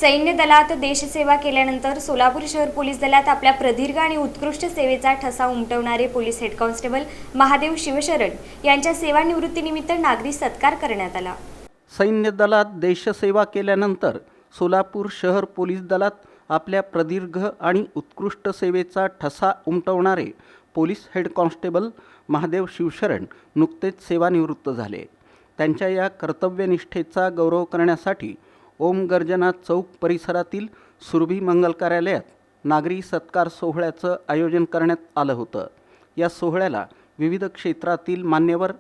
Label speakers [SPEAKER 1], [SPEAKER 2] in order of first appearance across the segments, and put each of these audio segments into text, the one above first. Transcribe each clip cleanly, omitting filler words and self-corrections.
[SPEAKER 1] सैन्य दलात देशसेवा केल्यानंतर सोलापूर शहर पोलीस दलात आपल्या प्रदीर्घ आणि उत्कृष्ट सेवेचा ठसा उमटवणारे police head constable Mahadev Shivsharan यांच्या सेवानिवृत्तीनिमित्त नागरी सत्कार करण्यात आला।
[SPEAKER 2] सैन्य दलात देशसेवा केल्यानंतर सोलापूर शहर पोलीस दलात आपल्या प्रदीर्घ आणि उत्कृष्ट सेवेचा ठसा उमटवणारे police head constable Mahadev Shivsharan नुकतेच सेवानिवृत्त झाले। त्यांच्या या कर्तव्यनिष्ठेचा गौरव करण्यासाठी ओम गर्जना चौक परिसरातील सुरभी मंगल कार्यालयात नागरी सत्कार सोहळ्याचं आयोजन करण्यात आलं होतं। या सोहळ्याला विविध क्षेत्रातील मान्यवर,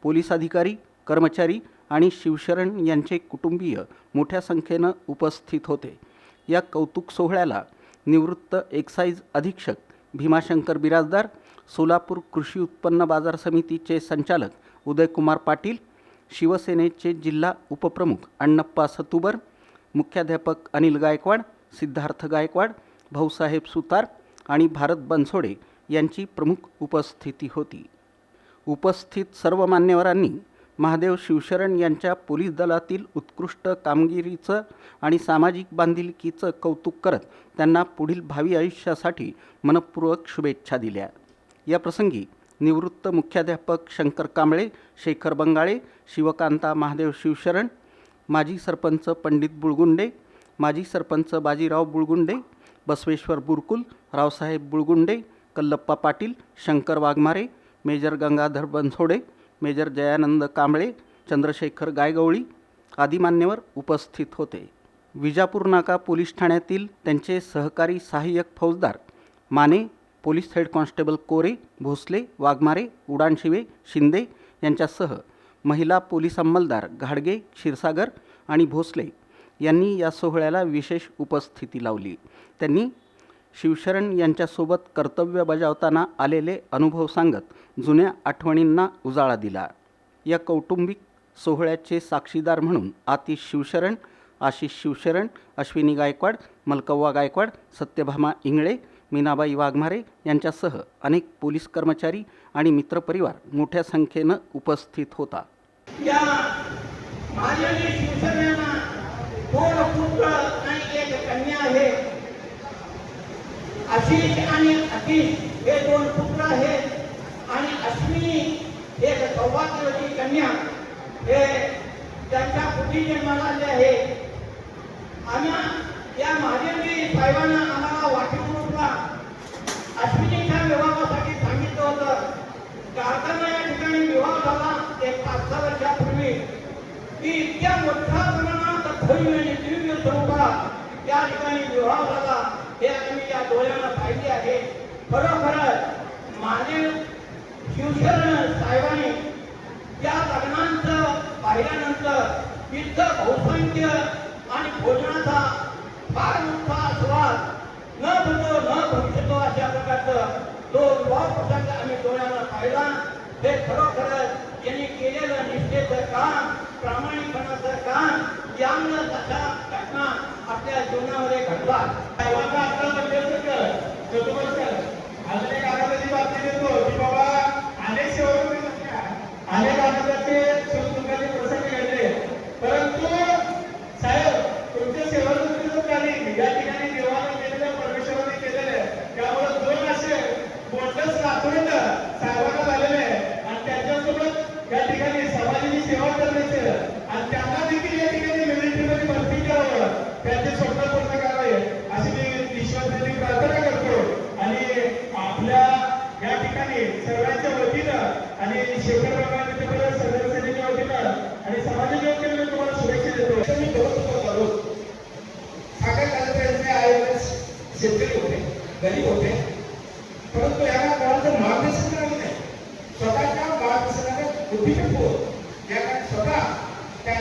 [SPEAKER 2] पोलीस अधिकारी, कर्मचारी आणि शिवशरण यांचे कुटुंबीय मोठ्या संख्येनं उपस्थित होते। या कौतुक सोहळ्याला निवृत्त एक्साईज अधीक्षक भीमाशंकर बिराजदार, सोलापूर कृषी उत्पन्न बाजार समितीचे संचालक उदयकुमार पाटील, शिवसेनेचे जिल्हा उपप्रमुख अण्णप्पा सतुबर, मुख्याध्यापक अनिल गायकवाड, सिद्धार्थ गायकवाड, भाऊसाहेब सुतार आणि भारत बनसोडे यांची प्रमुख उपस्थिती होती। उपस्थित सर्व मान्यवरांनी महादेव शिवशरण यांच्या पोलीस दलातील उत्कृष्ट कामगिरीचं आणि सामाजिक बांधिलकीचं कौतुक करत त्यांना पुढील भावी आयुष्यासाठी मनपूर्वक शुभेच्छा दिल्या। या प्रसंगी निवृत्त मुख्याध्यापक शंकर कांबळे, शेखर बंगाळे, शिवकांता महादेव शिवशरण, माजी सरपंच पंडित बुळगुंडे, माजी सरपंच बाजीराव बुळगुंडे, बसवेश्वर बुरकुल, रावसाहेब बुळगुंडे, कल्लप्पा पाटील, शंकर वाघमारे, मेजर गंगाधर बनसोडे, मेजर जयानंद कांबळे, चंद्रशेखर गायगवळी आदी मान्यवर उपस्थित होते। विजापूर नाका पोलीस ठाण्यातील त्यांचे सहकारी सहाय्यक फौजदार माने, पोलीस हेड कॉन्स्टेबल कोरे, भोसले, वाघमारे, उडानशिवे, शिंदे यांच्यासह महिला पोलीस अंमलदार घाडगे, क्षीरसागर आणि भोसले यांनी या सोहळ्याला विशेष उपस्थिती लावली। त्यांनी शिवशरण यांच्यासोबत कर्तव्य बजावताना आलेले अनुभव सांगत जुन्या आठवणींना उजाळा दिला। या कौटुंबिक सोहळ्याचे साक्षीदार म्हणून आतिश शिवशरण, आशिष शिवशरण, अश्विनी गायकवाड, मलकव्वा गायकवाड, सत्यभामा इंगळे, मीनाबाई वाघमारे यांच्यासह अनेक पोलीस कर्मचारी आणि मित्रपरिवार मोठ्या संख्येनं उपस्थित होता।
[SPEAKER 3] या महादेव शिवशरणा दोन पुत्र आणि एक कन्या आहे। आशिष आणि अतिश हे दोन पुत्र आहेत आणि अश्विनी एक सौभाग्यवती कन्या हे त्यांच्या पुत्री जन्माला आले आहे। आम्ही या महादेवजी साहेबांना आम्हाला वाटेवरूनला अश्विनीच्या विवाहासाठी सांगितलं होतं। काकांना या ठिकाणी विवाह झाला एक 5-6 वर्षापूर्वी की इतक्या मोठ्या प्रमाणात भव्य आणि दिव्य स्वरूपात या ठिकाणी विवाह झाला हे आम्ही या डोळ्यानं पाहिले आहे। खरोखरच महादेव शिवशरण साहेबांनी या लग्नांचं पाहिल्यानंतर इतकं बहुसंख्य आणि भोजनाचा फार मोठा आस्वाद न भूतो न भविष्यतो अशा प्रकारचं तो विवाह प्रसंग आम्ही डोळ्यानं पाहिला। हे खरोखरच यांनी केलेलं निष्ठेचं काम, प्रामाणिकपणाचं काम यामुळे तशा घटना आपल्या जीवनामध्ये घडला।
[SPEAKER 4] अनेक आनंदाची बातमी देतो की बाबा अनेक अनेक आनंदाचे सुखदुःखाचे प्रसंग घडले, परंतु साहेब तुमच्या सेवानिवृत्तीचं कार्य या ठिकाणी देवाने केलेलं, परमेश्वराने केलेलं, त्यामुळे दोन असे मोठं साथून साहेबांना झालेले आणि त्यांच्यासोबत या ठिकाणी समाजाची सेवा करायचं आणि त्यांना देखील या ठिकाणी मिलिटरीमध्ये भरती करावं, त्यांचे स्वप्न पूर्ण करावे अशी मी ईश्वराची प्रार्थना करतो। आणि आपल्या या ठिकाणी सर्वांच्या वतीनं आणि शेखर बाबा सदस्यांच्या वतीनं आणि समाजाच्या वतीनं तुम्हाला शुभेच्छा देतो। मी करू साखर कारखान्याचे आयोजक शेतकरी होते, गरीब होते, परंतु या गावाचं मार्गदर्शन नाही, स्वतःच्या मार्गदर्शनाने बुद्धिमत्व त्या स्वतः त्या